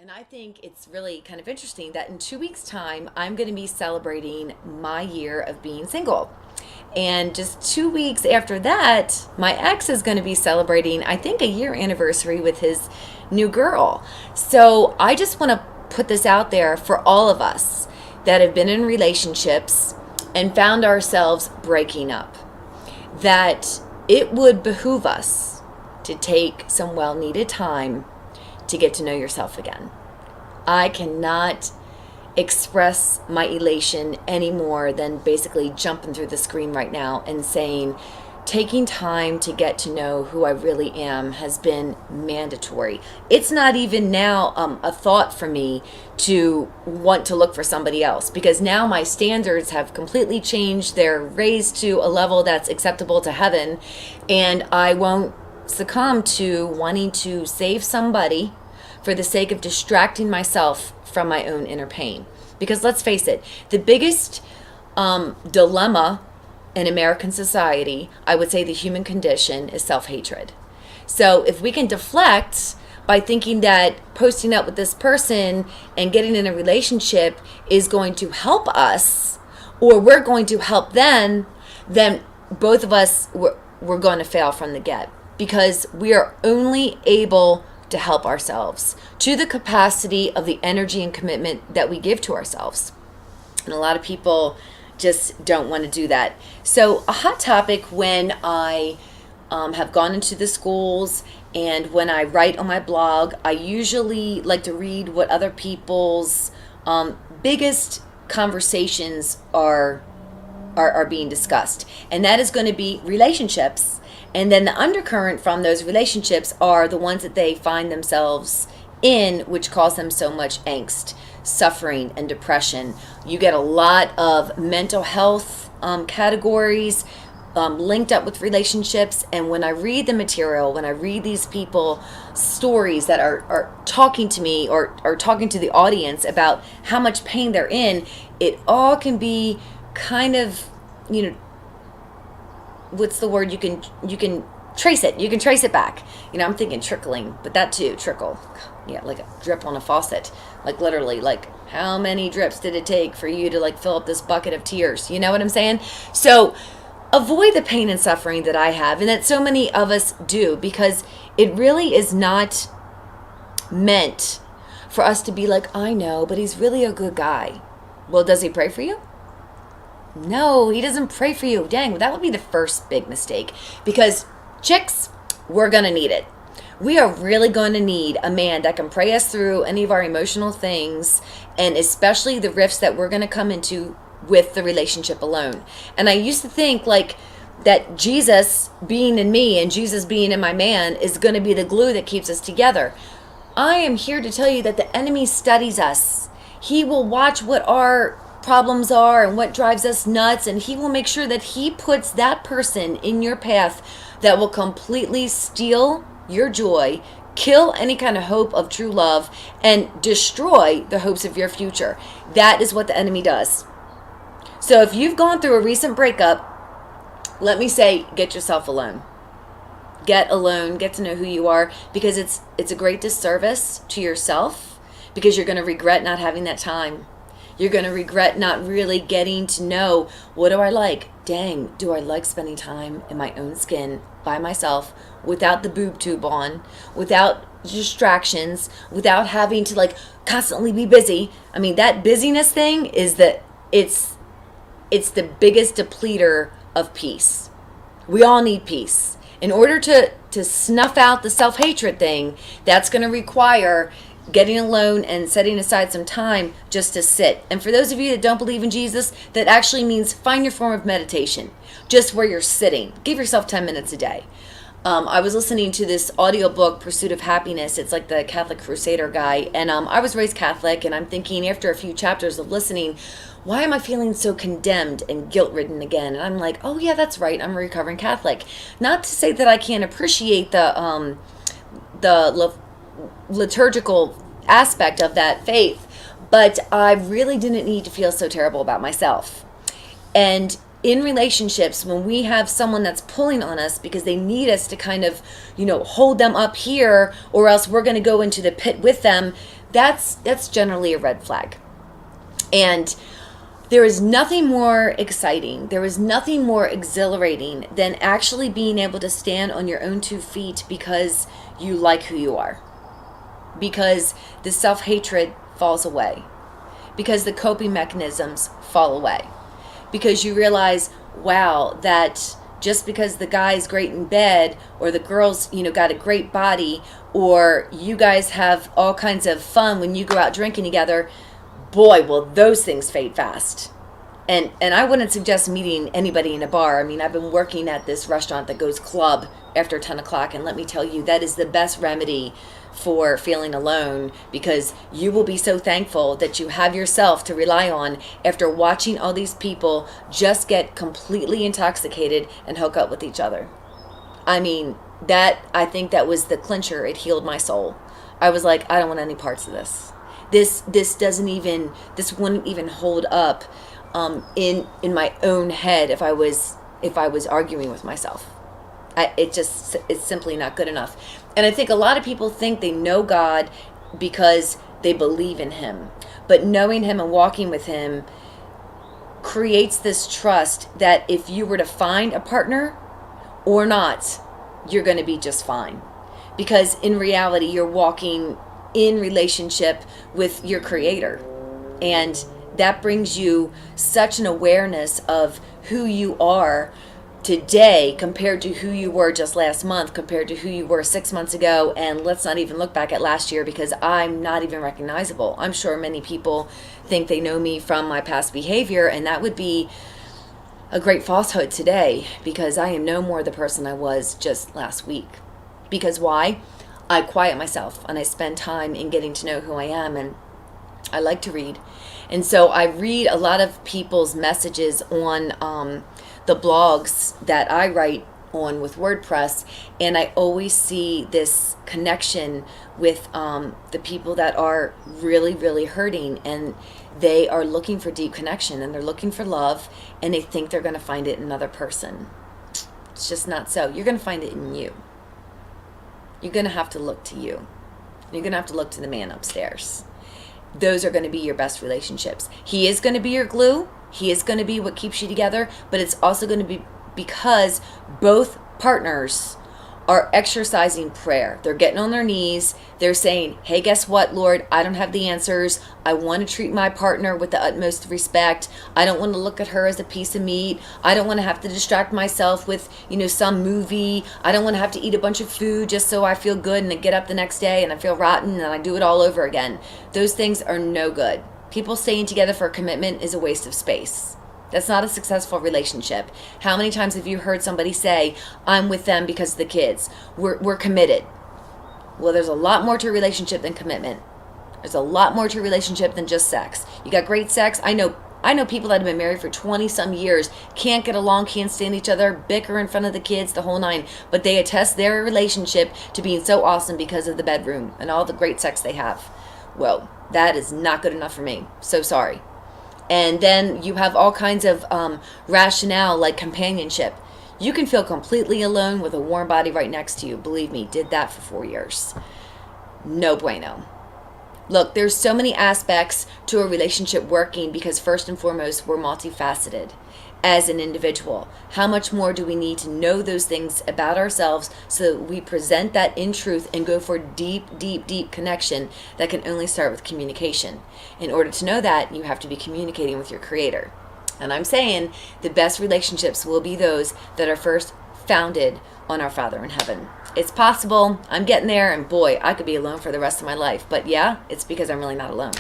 And I think it's really kind of interesting that in 2 weeks' time, I'm going to be celebrating my year of being single. And just 2 weeks after that, my ex is going to be celebrating, I think, a year anniversary with his new girl. So I just want to put this out there for all of us that have been in relationships and found ourselves breaking up, that it would behoove us to take some well needed time to get to know yourself again. I cannot express my elation any more than basically jumping through the screen right now and saying, taking time to get to know who I really am has been mandatory. It's not even now a thought for me to want to look for somebody else, because now my standards have completely changed. They're raised to a level that's acceptable to heaven, and I won't succumb to wanting to save somebody for the sake of distracting myself from my own inner pain. Because let's face it, the biggest dilemma in American society, I would say the human condition, is self-hatred. So if we can deflect by thinking that posting up with this person and getting in a relationship is going to help us, or we're going to help them, then both of us, we're going to fail from the get, because we are only able to help ourselves to the capacity of the energy and commitment that we give to ourselves. And a lot of people just don't want to do that. So a hot topic when I have gone into the schools and when I write on my blog, I usually like to read what other people's biggest conversations are being discussed. And that is going to be relationships. And then the undercurrent from those relationships are the ones that they find themselves in, which cause them so much angst, suffering, and depression. You get a lot of mental health categories linked up with relationships. And when I read the material, when I read these people stories that are talking to me or talking to the audience about how much pain they're in, it all can be kind of, what's the word? You can trace it. You can trace it back. I'm thinking trickling, but that too, trickle. Yeah, like a drip on a faucet. Like literally, like how many drips did it take for you to like fill up this bucket of tears? You know what I'm saying? So avoid the pain and suffering that I have and that so many of us do, because it really is not meant for us to be like, I know, but he's really a good guy. Well, does he pray for you? No, he doesn't pray for you. Dang, that would be the first big mistake. Because chicks, we're going to need it. We are really going to need a man that can pray us through any of our emotional things, and especially the rifts that we're going to come into with the relationship alone. And I used to think like that Jesus being in me and Jesus being in my man is going to be the glue that keeps us together. I am here to tell you that the enemy studies us. He will watch what our problems are and what drives us nuts, and he will make sure that he puts that person in your path that will completely steal your joy, kill any kind of hope of true love, and destroy the hopes of your future. That is what the enemy does. So if you've gone through a recent breakup, let me say, get yourself alone. Get alone, get to know who you are, because it's a great disservice to yourself, because you're going to regret not having that time. You're going to regret not really getting to know, what do I like? Dang, do I like spending time in my own skin by myself without the boob tube on, without distractions, without having to like constantly be busy? I mean, that busyness thing is it's the biggest depleter of peace. We all need peace. In order to snuff out the self-hatred thing, that's going to require getting alone and setting aside some time just to sit. And for those of you that don't believe in Jesus, that actually means find your form of meditation, just where you're sitting. Give yourself 10 minutes a day. I was listening to this audiobook, Pursuit of Happiness. It's like the Catholic Crusader guy. And I was raised Catholic, and I'm thinking after a few chapters of listening, why am I feeling so condemned and guilt-ridden again? And I'm like, oh yeah, that's right, I'm a recovering Catholic. Not to say that I can't appreciate the liturgical aspect of that faith, but I really didn't need to feel so terrible about myself. And in relationships, when we have someone that's pulling on us because they need us to kind of, hold them up here, or else we're going to go into the pit with them, that's generally a red flag. And there is nothing more exciting, there is nothing more exhilarating than actually being able to stand on your own 2 feet because you like who you are. Because the self-hatred falls away. Because the coping mechanisms fall away. Because you realize, wow, that just because the guy's great in bed, or the girl's, got a great body, or you guys have all kinds of fun when you go out drinking together, boy, will those things fade fast. And I wouldn't suggest meeting anybody in a bar. I mean, I've been working at this restaurant that goes club after 10 o'clock, and let me tell you, that is the best remedy for feeling alone, because you will be so thankful that you have yourself to rely on after watching all these people just get completely intoxicated and hook up with each other. I mean, I think that was the clincher. It healed my soul. I was like, I don't want any parts of this. This wouldn't even hold up in my own head if I was arguing with myself. It's simply not good enough. And I think a lot of people think they know God because they believe in him. But knowing him and walking with him creates this trust that if you were to find a partner or not, you're going to be just fine. Because in reality, you're walking in relationship with your Creator. And that brings you such an awareness of who you are today compared to who you were just last month, compared to who you were 6 months ago. And let's not even look back at last year, because I'm not even recognizable. I'm sure many people think they know me from my past behavior, and that would be a great falsehood today, because I am no more the person I was just last week. Because why? I quiet myself and I spend time in getting to know who I am, and I like to read. And so I read a lot of people's messages on the blogs that I write on with WordPress, and I always see this connection with the people that are really, really hurting, and they are looking for deep connection, and they're looking for love, and they think they're going to find it in another person. It's just not so. You're going to find it in you. You're going to have to look to you. You're going to have to look to the man upstairs. Those are going to be your best relationships. He is going to be your glue. He is going to be what keeps you together, but it's also going to be because both partners are exercising prayer. They're getting on their knees. They're saying, hey, guess what, Lord? I don't have the answers. I want to treat my partner with the utmost respect. I don't want to look at her as a piece of meat. I don't want to have to distract myself with, some movie. I don't want to have to eat a bunch of food just so I feel good and then get up the next day and I feel rotten and I do it all over again. Those things are no good. People staying together for a commitment is a waste of space. That's not a successful relationship. How many times have you heard somebody say, I'm with them because of the kids? We're committed. Well, there's a lot more to a relationship than commitment. There's a lot more to a relationship than just sex. You got great sex. I know people that have been married for 20 some years, can't get along, can't stand each other, bicker in front of the kids, the whole nine, but they attest their relationship to being so awesome because of the bedroom and all the great sex they have. Well, that is not good enough for me. So sorry. And then you have all kinds of rationale like companionship. You can feel completely alone with a warm body right next to you. Believe me, did that for 4 years. No bueno. Look, there's so many aspects to a relationship working because first and foremost, we're multifaceted as an individual. How much more do we need to know those things about ourselves so that we present that in truth and go for deep, deep, deep connection that can only start with communication. In order to know that, you have to be communicating with your Creator. And I'm saying the best relationships will be those that are first founded on our Father in heaven. It's possible. I'm getting there, and boy, I could be alone for the rest of my life. But yeah, it's because I'm really not alone.